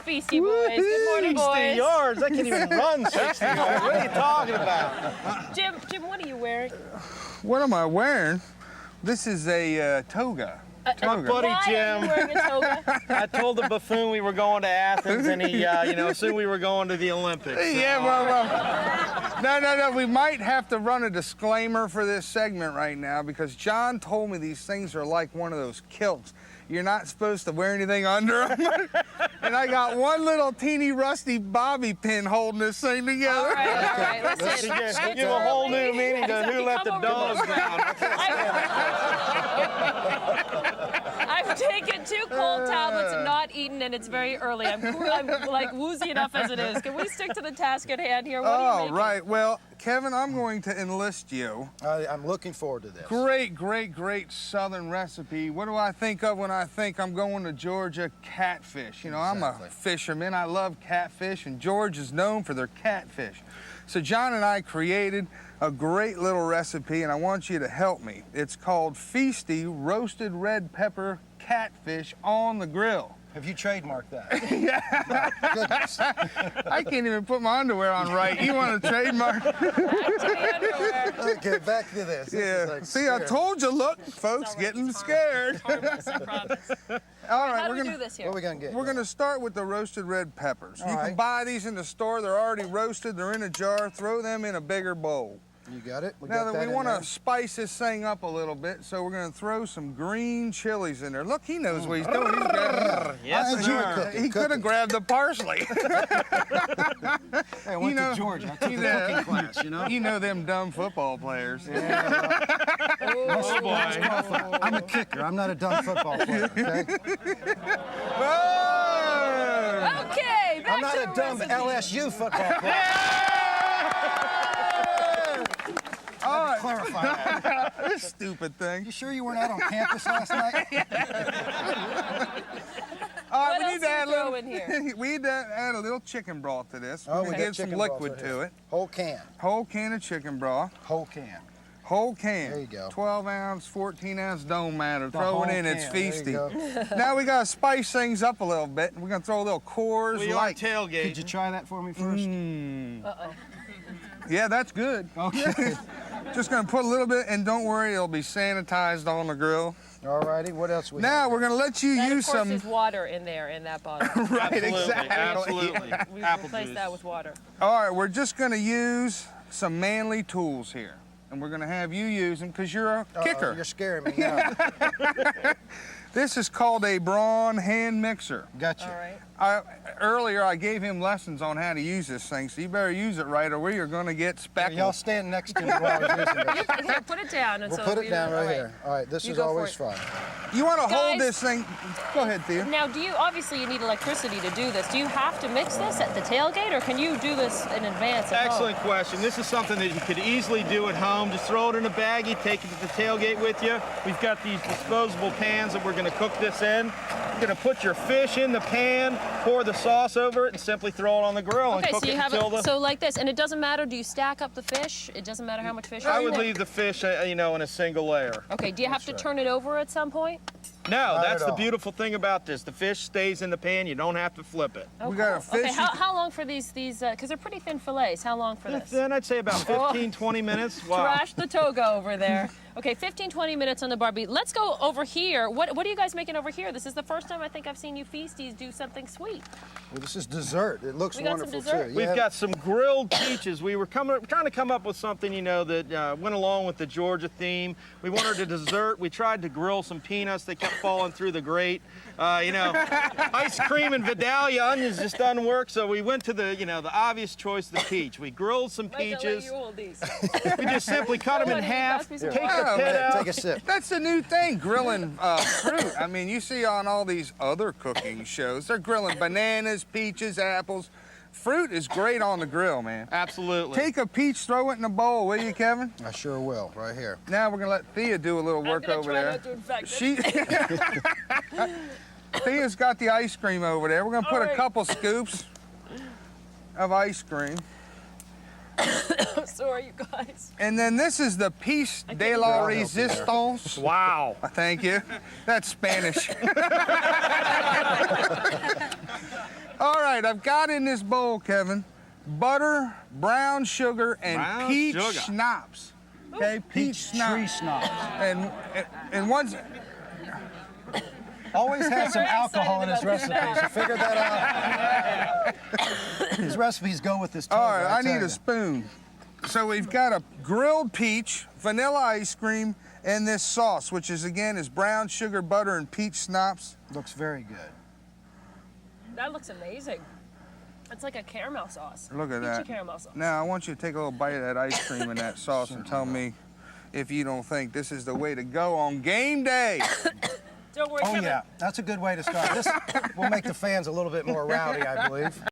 Feasty Boys. Good morning, boys. 60 yards? I can't even run 60 yards. What are you talking about? Jim, what are you wearing? What am I wearing? This is a toga. My buddy Why Jim. are you wearing a toga? I told the buffoon we were going to Athens, and he, assumed we were going to the Olympics. So. Yeah, well, no. We might have to run a disclaimer for this segment right now because John told me these things are like one of those kilts. You're not supposed to wear anything under them. And I got one little teeny rusty bobby pin holding this thing together. All right, listen. Give a whole new meaning to who let the dogs down. I've taken 2 cold tablets and not eaten, and it's very early. I'm like woozy enough as it is. Can we stick to the task at hand here? What are you making? Right. Well, Kevin, I'm going to enlist you. I'm looking forward to this. Great southern recipe. What do I think of when I think I'm going to Georgia? Catfish. You know, I'm a fisherman. I love catfish, and Georgia is known for their catfish. So John and I created a great little recipe, and I want you to help me. It's called Feasty Roasted Red Pepper Catfish on the Grill. Have you trademarked that? Yeah. Goodness. I can't even put my underwear on right. You want to trademark? Okay, back to this. Yeah. See, I told you. Look, folks, getting scared. All right, How do we do this here? What are we going to get? We're going to start with the roasted red peppers. You can buy these in the store. They're already roasted. They're in a jar. Throw them in a bigger bowl. You got it? Now that we want to spice this thing up a little bit, so we're going to throw some green chilies in there. Look, he knows what he's doing. He's grabbing Yes, sir. He could have grabbed the parsley. Hey, I went to Georgia. I took the cooking class, you know? You know them dumb football players. Oh, boy. I'm a kicker. I'm not a dumb football player, okay? Oh! Okay, back I'm not to a the dumb recipe. LSU football player. All right. Clarify that. This stupid thing. You sure you weren't out on campus last night? All right, What else do we throw in here? We need to add a little chicken broth to this. Oh, We're we gonna got give some chicken broth liquid right to here. it. Whole can. Whole can of chicken broth. Whole can. Whole can. There you go. 12 ounce, 14 ounce, don't matter. The Throw it whole in, it's can. There you feasty. go. Now we gotta spice things up a little bit. We're gonna throw a little Coors We are Light. tailgate. Could you try that for me first? Uh-oh. Yeah, that's good. Okay. Just gonna put a little bit, and don't worry, it'll be sanitized on the grill. All righty. What else we Now have? we're gonna let you And use of course, some. there's water in there in that bottle. Right, Absolutely, exactly. absolutely. We Apple replace juice. that with water. All right, we're just gonna use some manly tools here, and we're gonna have you use them because you're a kicker. You're scaring me now. This is called a Braun hand mixer. Gotcha. All right. Earlier, I gave him lessons on how to use this thing, so you better use it right, or we are going to get speckled. Y'all stand next to me while I was using this. Here, put it down. And We'll so put we it down all right here. All right, this You is go for always it. fun. You want to hold Guys. this thing? Go ahead, Thea. Now, obviously you need electricity to do this. Do you have to mix this at the tailgate, or can you do this in advance at Excellent home? question. This is something that you could easily do at home. Just throw it in a baggie, take it to the tailgate with you. We've got these disposable pans that we're going to cook this in. You're going to put your fish in the pan, pour the sauce over it, and simply throw it on the grill and Okay, cook so you it have until it the... so like this, and it doesn't matter. Do you stack up the fish? It doesn't matter how much fish. I you would put? leave the fish, in a single layer. Okay. Do you have to turn it over at some point? No, that's at the all. beautiful thing about this. The fish stays in the pan. You don't have to flip it. Oh, We got a cool. Okay. fish- How long for these? Because they're pretty thin fillets. How long for this? Then I'd say about 15, 20 minutes. Wow. Trash the toga over there. Okay, 15, 20 minutes on the barbie. Let's go over here. What are you guys making over here? This is the first time I think I've seen you feasties do something sweet. Well, this is dessert. It looks We got some wonderful dessert. too. We've got some grilled peaches. We were trying to come up with something, that went along with the Georgia theme. We wanted a dessert. We tried to grill some peanuts. They kept falling through the grate. Ice cream and Vidalia onions just doesn't work. So we went to the obvious choice, the peach. We grilled some peaches. You hold these. We just simply cut them in half, take the pit out. Take a sip. That's the new thing, grilling fruit. I mean, you see on all these other cooking shows, they're grilling bananas, peaches, apples. Fruit is great on the grill, man. Absolutely. Take a peach, throw it in a bowl, will you, Kevin? I sure will, right here. Now we're gonna let Thea do a little work over there. She, Thea's got the ice cream over there. We're gonna put a couple scoops of ice cream. I'm sorry, you guys. And then this is the piece de la I'll help you there. resistance. Wow. Thank you. That's Spanish. All right, I've got in this bowl, Kevin, butter, brown sugar, and peach schnapps. Okay, peach tree schnapps. And once. Always has some alcohol in his recipes. You figured that out? His recipes go with this toga. All right, I need a spoon. So we've got a grilled peach, vanilla ice cream, and this sauce, which is brown sugar, butter, and peach schnapps. Looks very good. That looks amazing. It's like a caramel sauce. Look at that. Peachy caramel sauce. Now, I want you to take a little bite of that ice cream and that sauce and tell me if you don't think this is the way to go on game day. Don't worry, Oh, Kevin. yeah. That's a good way to start. This will make the fans a little bit more rowdy, I believe.